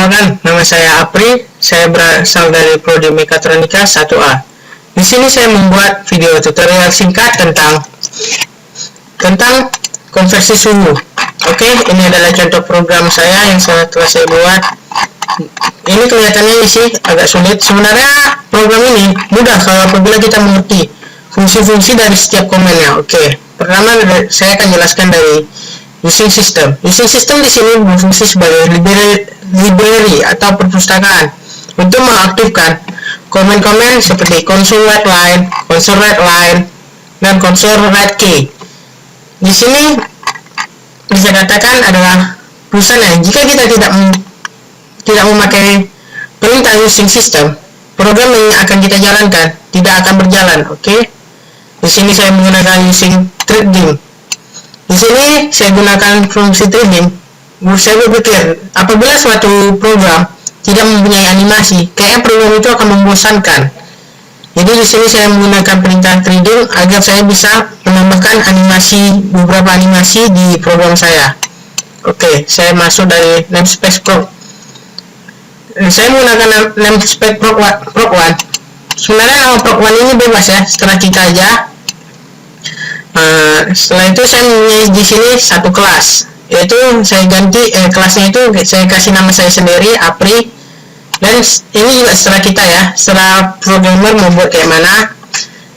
Perkenalkan, nama saya Apri. Saya berasal dari Prodi Mekatronika 1A. Di sini saya membuat video tutorial singkat tentang konversi suhu. Oke, ini adalah contoh program saya yang telah saya buat. Ini kelihatannya sih agak sulit. Sebenarnya program ini mudah kalau apabila kita mengerti fungsi-fungsi dari setiap komennya. Oke, pertama saya akan jelaskan dari using system. Using system di sini berfungsi sebagai library atau perpustakaan untuk mengaktifkan komen-komen seperti console write line, console write line, dan console write key. Di sini bisa dikatakan adalah perusahaan. Jika kita tidak memakai perintah using system, program yang akan kita jalankan tidak akan berjalan. Oke. Di sini saya menggunakan using threading. Di sini saya gunakan fungsi threading. Saya berpikir apabila suatu program tidak mempunyai animasi, kayaknya program itu akan membosankan. Jadi di sini saya menggunakan perintah threading agar saya bisa menambahkan beberapa animasi di program saya. Oke, saya masuk dari namespace proc. Saya menggunakan namespace proc1. Sebenarnya nama proc1 ini bebas ya, setelah kita aja. Setelah itu saya mempunyai di sini satu kelas, yaitu saya ganti kelasnya itu saya kasih nama saya sendiri, Apri. Dan ini juga setelah kita ya, setelah programmer membuat kayak mana.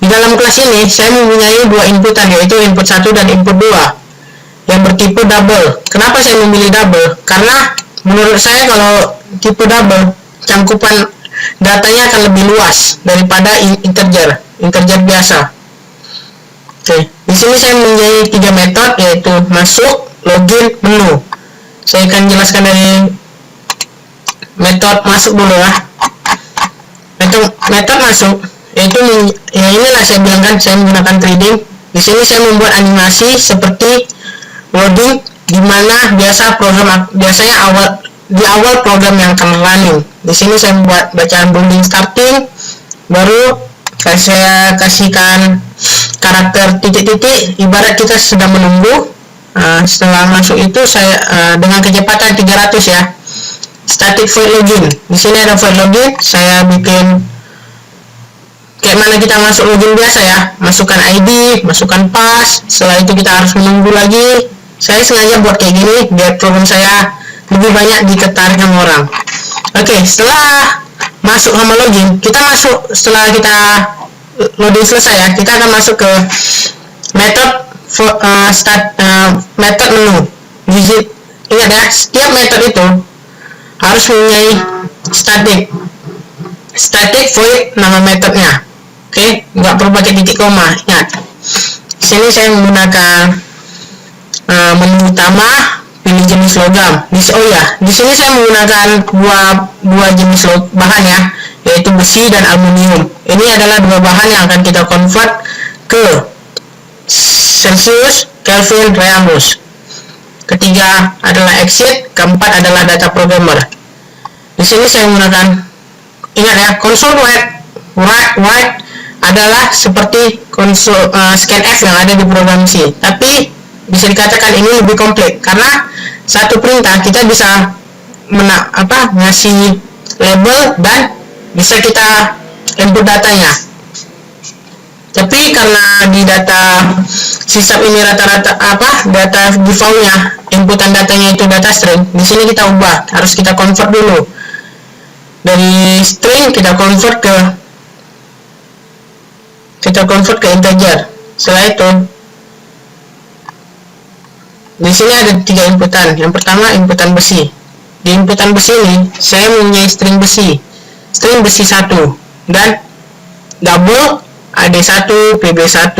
Di dalam kelas ini saya mempunyai dua inputan, yaitu input 1 dan input 2 yang bertipe double. Kenapa saya memilih double? Karena menurut saya kalau tipe double, cangkupan datanya akan lebih luas daripada integer biasa. Oke, di sini saya mempunyai 3 metode, yaitu masuk, login, menu. Saya akan jelaskan dari metode masuk dulu ya. Metode masuk yaitu inilah saya bilang kan, saya menggunakan threading. Di sini saya membuat animasi seperti loading, di mana biasanya di awal program yang akan running. Di sini saya membuat bacaan boolean starting, baru saya kasihkan karakter titik-titik, ibarat kita sedang menunggu. Setelah masuk itu saya dengan kecepatan 300 ya. Static void login. Di sini ada void login. Saya bikin kayak mana kita masuk login biasa ya. Masukkan ID, masukkan pass. Setelah itu kita harus menunggu lagi. Saya sengaja buat kayak gini biar program saya lebih banyak diketahui sama orang. Oke, setelah masuk sama login, setelah kita loading selesai ya, kita akan masuk ke metode metode menu. Ingat ya, setiap metode itu harus mempunyai static void nama metodenya. Oke, nggak perlu pakai titik koma. Ingat, di sini saya menggunakan menu utama, pilih jenis logam. Di sini saya menggunakan dua jenis bahan ya, yaitu besi dan aluminium. Ini adalah dua bahan yang akan kita convert ke Celsius, Kelvin, Reamus. Ketiga adalah exit, keempat adalah data programmer. Di sini saya menggunakan, ingat ya, console write adalah seperti console scanf yang ada di program C, tapi bisa dikatakan ini lebih kompleks karena satu perintah kita bisa ngasih label dan bisa kita input datanya. Tapi karena di data sisap ini rata-rata data defaultnya inputan datanya itu data string, di sini kita ubah, harus kita convert dulu dari string kita convert ke integer. Setelah itu di sini ada 3 inputan. Yang pertama inputan besi. Di inputan besi ini saya mempunyai string besi 1 dan double AD1, PB1,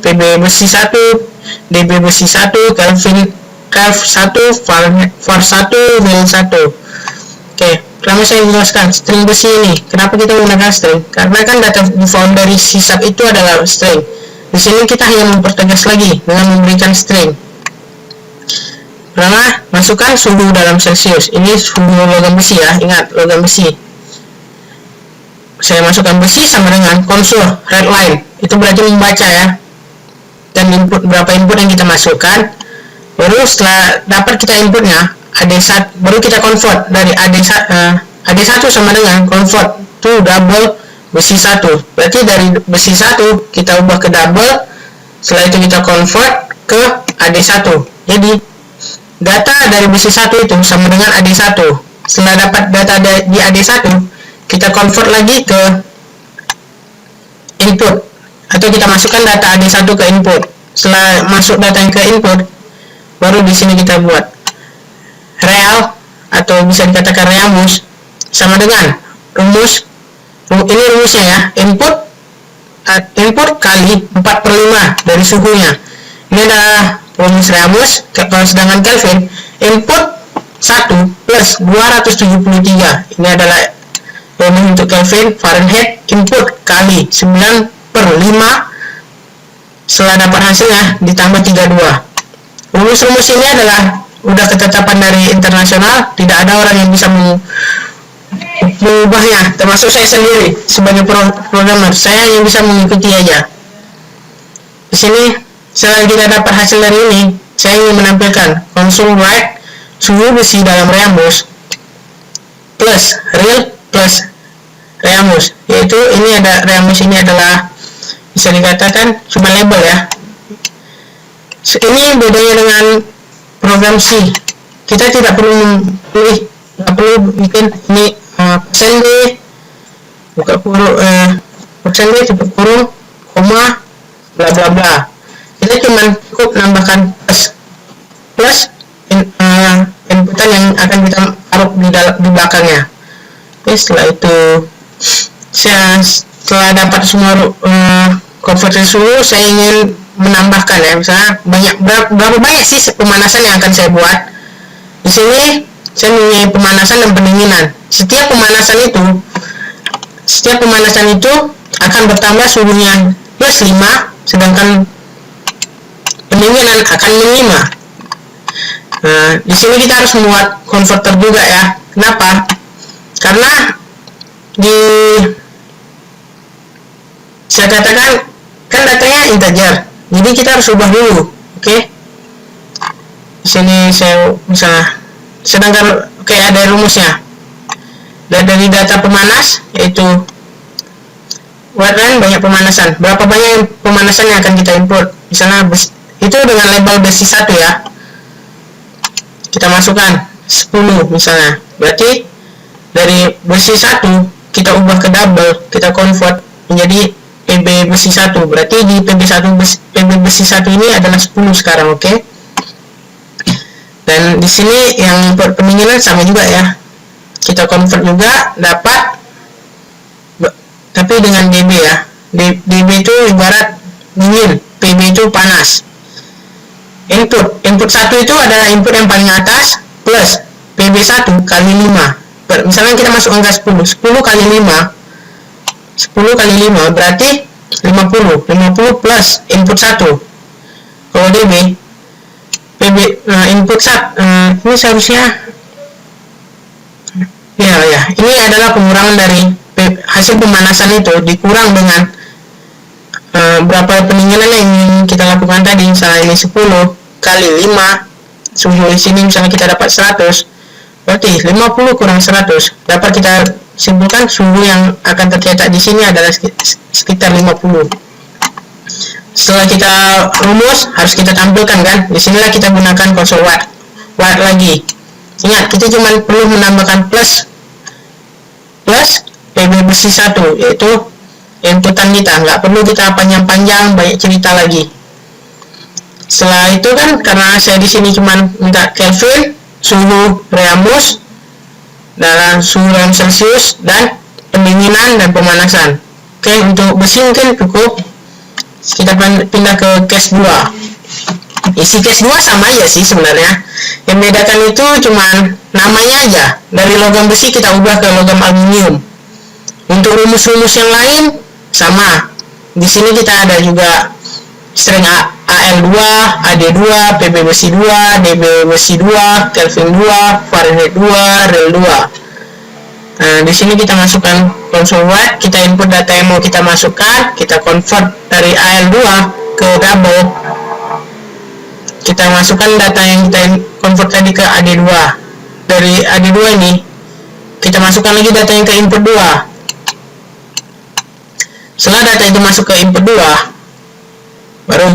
PB besi 1, DB besi 1, Kelvin Kev 1, var 1, Will 1. Oke, pertama saya jelaskan string besi ini. Kenapa kita menggunakan string? Karena kan data default dari sisap itu adalah string. Di sini kita hanya mempertegas lagi dengan memberikan string. Pertama, masukkan suhu dalam Celsius. Ini suhu logam besi ya, ingat logam besi. Saya masukkan besi sama dengan console red line, itu berarti membaca ya, dan berapa input yang kita masukkan. Baru setelah dapat kita inputnya, AD1, baru kita convert dari AD1 sama dengan convert to double besi 1. Berarti dari besi 1 kita ubah ke double, setelah itu kita convert ke AD1. Jadi data dari besi 1 itu sama dengan AD1. Setelah dapat data di AD1, kita convert lagi ke input, atau kita masukkan data AD1 ke input. Setelah masuk data ke input, baru di sini kita buat real, atau bisa dikatakan reamus, sama dengan rumus. Ini rumusnya ya, input kali 4/5 dari suhunya. Ini adalah rumus reamus. Kalau sedangkan Kelvin, input 1 plus 273. Ini adalah rumus untuk Kelvin. Fahrenheit, input kali 9/5, setelah dapat hasilnya ditambah 32. Rumus-rumus ini adalah udah ketetapan dari internasional, tidak ada orang yang bisa mengubahnya, termasuk saya sendiri sebagai programmer. Saya yang bisa mengikuti aja. Di sini setelah kita dapat hasil dari ini, saya ingin menampilkan console write suhu besi dalam reamus plus real plus reamus, yaitu ini ada reamus, ini adalah bisa dikatakan cuma label ya. Ini bedanya dengan program C. Kita tidak perlu bikin ini persen D, buka kurung, persen D tutup kurung, koma, bla bla bla. Kita cuma cukup nambahkan plus inputan yang akan kita taruh di belakangnya. Oke, setelah itu setelah dapat semua konversi suhu, saya ingin menambahkan ya, misalnya berapa banyak sih pemanasan yang akan saya buat. Di sini saya mempunyai pemanasan dan pendinginan. Setiap pemanasan itu akan bertambah suhunya plus 5, sedangkan pendinginan akan -5. Nah, di sini kita harus membuat konverter juga ya. Kenapa? Karena saya katakan kan datanya integer, jadi kita harus ubah dulu. Oke. Di sini saya misalnya, sedangkan ada rumusnya. Dan dari data pemanas, yaitu warna banyak pemanasan. Berapa banyak pemanasan yang akan kita input? Misalnya itu dengan label besi 1 ya. Kita masukkan 10 misalnya. Berarti dari besi 1 kita ubah ke double, kita convert menjadi PB besi 1. Berarti di PB besi 1 ini adalah 10 sekarang, oke? Dan di sini yang pendinginan sama juga ya. Kita convert juga dapat, tapi dengan dB ya. dB itu ibarat dingin, PB itu panas. Input 1 itu adalah input yang paling atas plus PB1 kali 5. Misalnya kita masuk angka 10 kali 5 berarti 50 plus input 1. Kalau dB PB input 1 ini seharusnya ya ini adalah pengurangan dari hasil pemanasan itu dikurang dengan berapa pendinginan yang kita lakukan tadi. Misalnya ini 10 kali 5, suhu di sini misalnya kita dapat 100, berarti 50 kurang 100, dapat kita simpulkan suhu yang akan tercetak di sini adalah sekitar 50. Setelah kita rumus, harus kita tampilkan kan. Disinilah kita gunakan console write lagi. Ingat, kita cuma perlu menambahkan plus PB besi 1, yaitu inputan kita. Nggak perlu kita panjang-panjang banyak cerita lagi. Setelah itu kan, karena saya di sini cuma minta Kelvin, suhu reamus dalam suhu dalam Celcius, dan pendinginan dan pemanasan. Oke, untuk besi mungkin cukup. Kita pindah ke case 2. Isi case 2 sama aja sih sebenarnya. Yang membedakan itu cuma namanya aja. Dari logam besi kita ubah ke logam aluminium. Untuk rumus-rumus yang lain sama. Di sini kita ada juga string AL2, AD2, PB besi 2, DB besi 2, Kelvin 2, Fahrenheit 2, Real 2. Nah, di sini kita masukkan console write, kita input data yang mau kita masukkan, kita convert dari AL2 ke double. Kita masukkan data yang kita convert tadi ke AD2. dari AD2 ini, kita masukkan lagi data yang ke input 2. Setelah data itu masuk ke input 2, baru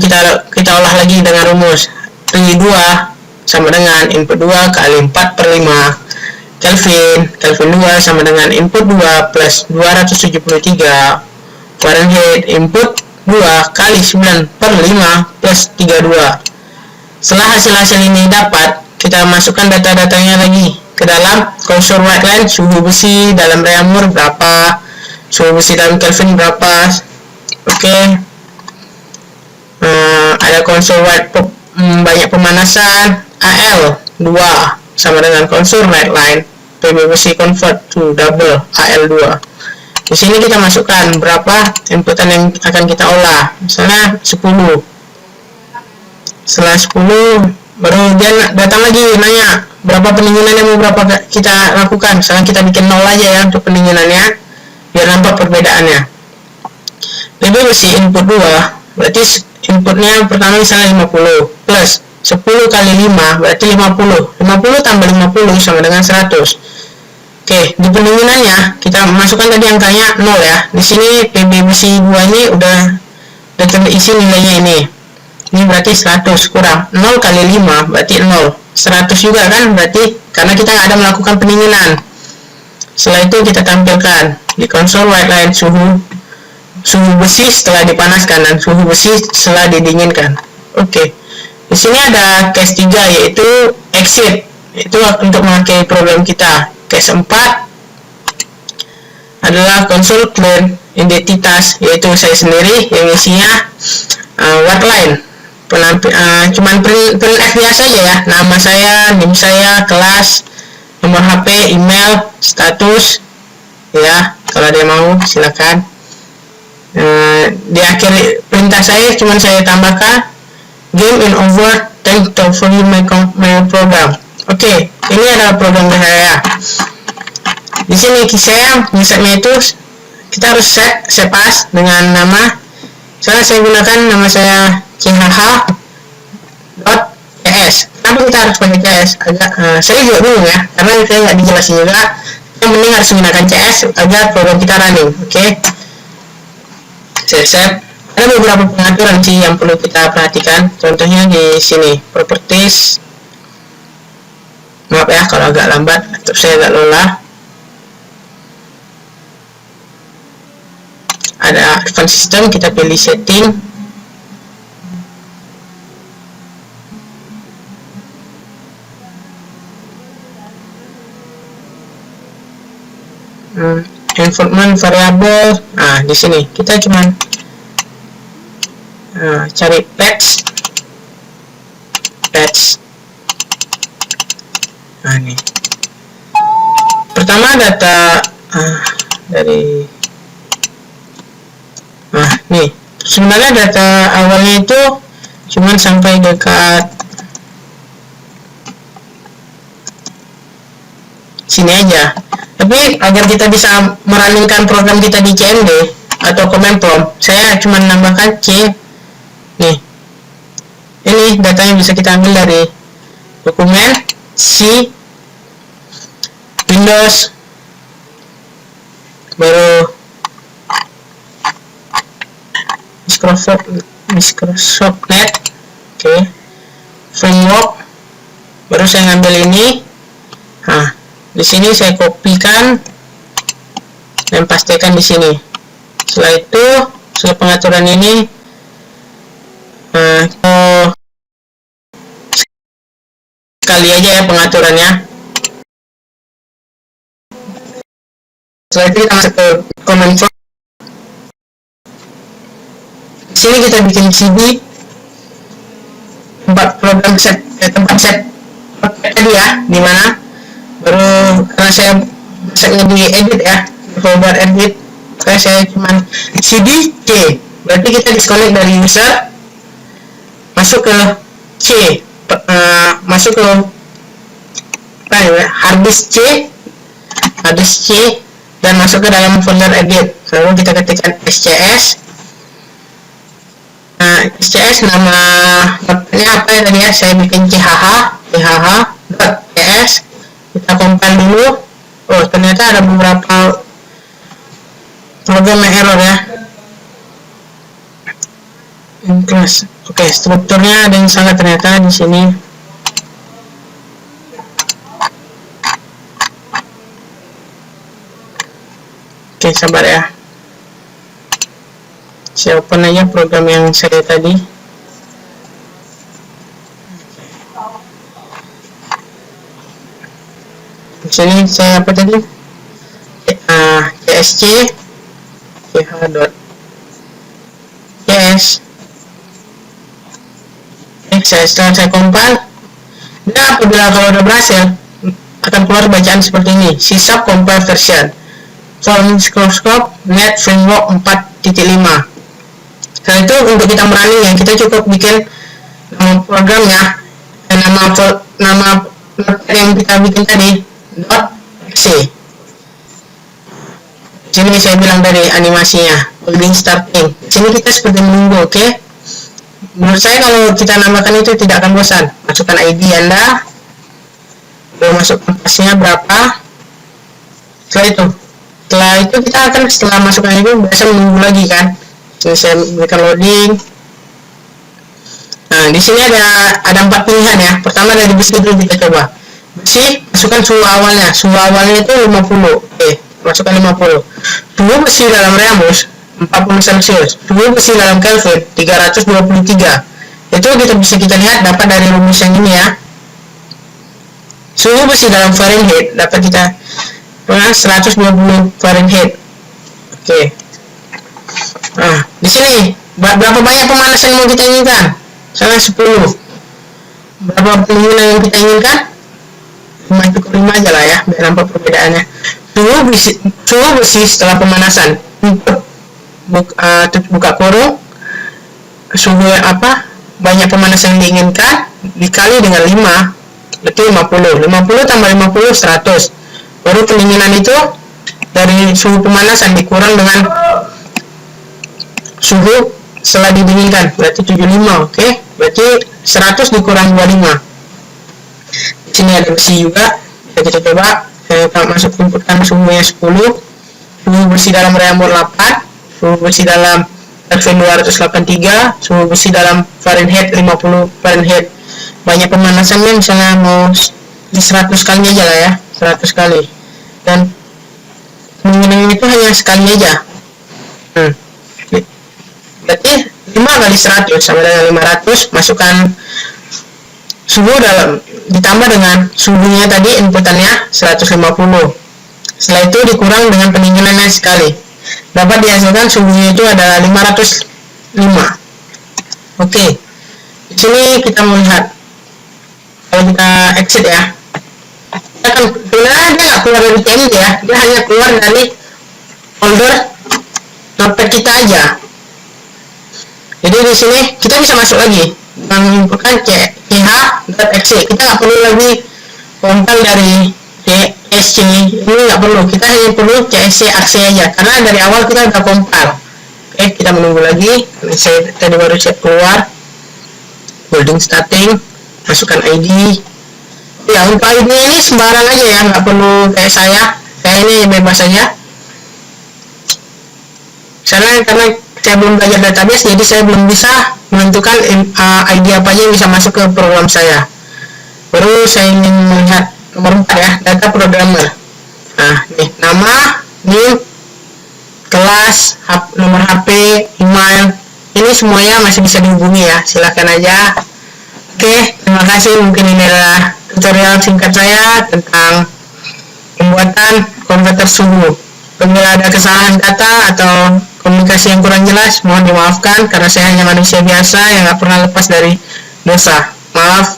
kita olah lagi dengan rumus RI 2 sama dengan input 2 kali 4 per 5 Kelvin 2 sama dengan input 2 plus 273 Fahrenheit input 2 kali 9 per 5 plus 32. Setelah hasil-hasil ini dapat, kita masukkan data-datanya lagi ke dalam cursor white line. Suhu besi dalam reaumur berapa, suhu besi dalam Kelvin berapa. Oke. Ada konsol white banyak pemanasan AL 2 sama dengan konsol white line PB besi convert to double AL 2. Di sini kita masukkan berapa inputan yang akan kita olah, misalnya 10. Setelah 10 baru dia datang lagi nanya berapa pendinginannya, mau berapa kita lakukan. Misalnya kita bikin 0 aja ya untuk pendinginannya biar nampak perbedaannya. PB besi input 2 berarti inputnya pertama misalnya 50 plus 10 kali 5 berarti 50 tambah 50 sama dengan 100. Oke, di pendinginannya kita masukkan tadi angkanya 0 ya. Di sini PB besi 2 ini udah terisi nilainya ini. Ini berarti 100 kurang 0 kali 5 berarti 0. 100 juga kan berarti karena kita nggak ada melakukan pendinginan. Setelah itu kita tampilkan di konsol white line suhu besi setelah dipanaskan dan suhu besi setelah didinginkan. Oke. Di sini ada case 3 yaitu exit. Itu untuk memakai program kita. Case 4 adalah konsol clean identitas, yaitu saya sendiri yang isinya white line. Cuman print F biasa aja ya, nama saya, NIM saya, kelas, nomor HP, email, status ya, kalau ada yang mau silakan. Di akhir perintah saya cuman saya tambahkan game in over, thank you for my program. Oke, ini adalah program saya. Di sini saya ngesetnya itu kita harus set as dengan nama. Saya gunakan nama saya chh.cs. Kenapa kita harus pakai cs? Agak saya juga bingung ya, karena saya nggak dijelasin juga. Yang penting harus menggunakan cs agar program kita running. Oke. Saya set. Ada beberapa pengaturan sih yang perlu kita perhatikan. Contohnya di sini properties. Maaf ya kalau agak lambat, laptop saya agak lelah. Ada advanced system, kita pilih setting. Environment variable. Nah, di sini kita cuman cari patch. Nah, ini pertama data dari nih sebenarnya data awalnya itu cuman sampai dekat sini aja, tapi agar kita bisa meraninkan program kita di CMD atau command prompt, saya cuma nambahkan C. Nih, ini datanya bisa kita ambil dari dokumen C Windows, baru Microsoft Net, oke, framework, baru saya ngambil ini. Nah, di sini saya kopikan dan pastikan di sini. Setelah itu, setelah pengaturan ini, sekali aja ya pengaturannya. Setelah itu kita masuk ke command prompt. Di sini kita bikin cd tempat program set tadi ya, dimana baru karena saya setnya di edit ya, folder edit, maka saya cuman cd c, berarti kita disconnect dari user, masuk ke c, masuk ke harddisk C, dan masuk ke dalam folder edit. Lalu kita ketikkan scs. Nah, scs namanya apa ya tadi ya, saya bikin chh.cs, Kita compile dulu. Oh, ternyata ada beberapa program yang error ya. Include. Oke, strukturnya ada yang salah ternyata di sini. Oke, sabar ya. Saya open aja program yang saya tadi. Di sini saya apa tadi? CSC ch.cs. Setelah saya compile, dan apabila kalau udah berhasil akan keluar bacaan seperti ini: C# compile version for microscope net framework 4.5. Setelah itu untuk kita merunning ya, kita cukup bikin nama programnya dan nama yang kita bikin tadi .exe. Sini saya bilang dari animasinya building starting. Sini kita seperti menunggu, oke? Menurut saya kalau kita namakan itu tidak akan bosan. Masukkan ID Anda, masukkan pasnya berapa. Setelah itu kita akan setelah masukkan itu biasa menunggu lagi kan. Jadi saya berikan loading. Nah, di sini ada 4 pilihan ya. Pertama dari besi dulu kita coba. Besi, masukkan suhu awalnya. Suhu awalnya itu 50. Oke, masukkan 50. Suhu besi dalam Reamus 40 Celcius. Suhu besi dalam Kelvin 323. Itu kita lihat dapat dari rumus yang ini ya. Suhu besi dalam Fahrenheit dapat kita 120 Fahrenheit. Oke. Nah, di sini berapa banyak pemanasan yang mau kita inginkan? Misalnya 10. Berapa pendinginan yang kita inginkan? 5 aja lah ya, biar nampak perbedaannya. Suhu besi setelah pemanasan. Buka kurung. Suhu banyak pemanasan yang diinginkan dikali dengan 5, berarti 50. 50 tambah 50 100. Baru pendinginan itu dari suhu pemanasan dikurang dengan suhu setelah didinginkan, berarti 75. Oke, berarti 100 dikurang 25. Di sini ada besi juga. Kita coba. Saya masuk inputkan suhunya 10. Suhu besi dalam Reaumur 8. Suhu besi dalam Kelvin 283. Suhu besi dalam Fahrenheit 50 Fahrenheit. Banyak pemanasannya, misalnya mau di 100 kali aja lah ya, 100 kali. Dan pendinginan itu hanya sekali aja. Berarti 5 kali 100 sama dengan 500. Masukkan suhu dalam, ditambah dengan suhunya tadi inputannya 150. Setelah itu dikurang dengan pendinginannya sekali, dapat dihasilkan suhunya itu adalah 505. Oke, di sini kita melihat kalau kita exit ya, kita kan sebenarnya dia nggak keluar dari TMD ya, dia hanya keluar dari folder notepad kita aja. Jadi di sini kita bisa masuk lagi menginputkan ch.exe. Kita nggak perlu lagi compile dari CSC ini, nggak perlu. Kita hanya perlu CSC aksi aja karena dari awal kita udah compile. Oke, kita menunggu lagi. Saya tadi baru cek keluar. Building starting, masukkan ID. Ya, untuk ID ini sembarang aja ya, nggak perlu kayak saya. Saya ini bebas saja. Karena saya belum belajar database, jadi saya belum bisa menentukan ID apa aja yang bisa masuk ke program saya. Baru saya ingin melihat nomor 4 ya, data programmer. Nah, nih nama, name, kelas, nomor HP, email, ini semuanya masih bisa dihubungi ya, silahkan aja. Oke, terima kasih. Mungkin ini adalah tutorial singkat saya tentang pembuatan konverter suhu. Apabila ada kesalahan kata atau komunikasi yang kurang jelas, mohon dimaafkan karena saya hanya manusia biasa yang nggak pernah lepas dari dosa. Maaf.